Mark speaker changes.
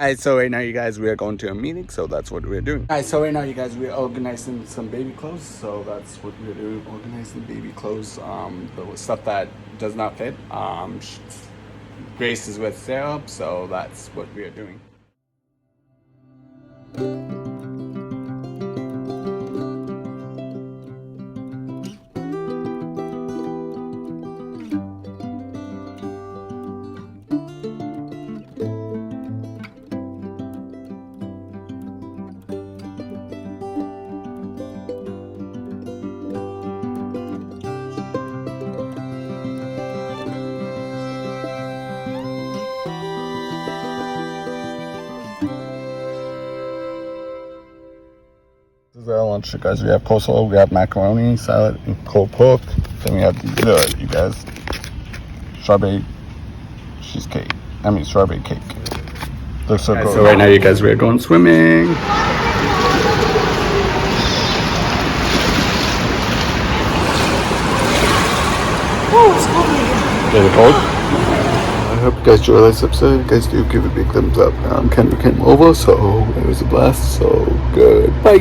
Speaker 1: Alright, so right now, you guys, we are going to a meeting, so that's what we're doing. Alright, so right now, you guys, we're organizing some baby clothes, so that's what we're doing, organizing baby clothes, the stuff that does not fit. Grace is with Sarah, so that's what we are doing. This is our lunch, you guys. We have coleslaw, we have macaroni, salad, and cold pork. Then we have you guys, strawberry cheesecake. Strawberry cake. Looks so good. So right now, you guys, we're going swimming.
Speaker 2: Oh, it's cold in here.
Speaker 1: Is it cold? I hope you guys enjoy this episode. You guys do give a big thumbs up. Kendra came over, so it was a blast. So goodbye.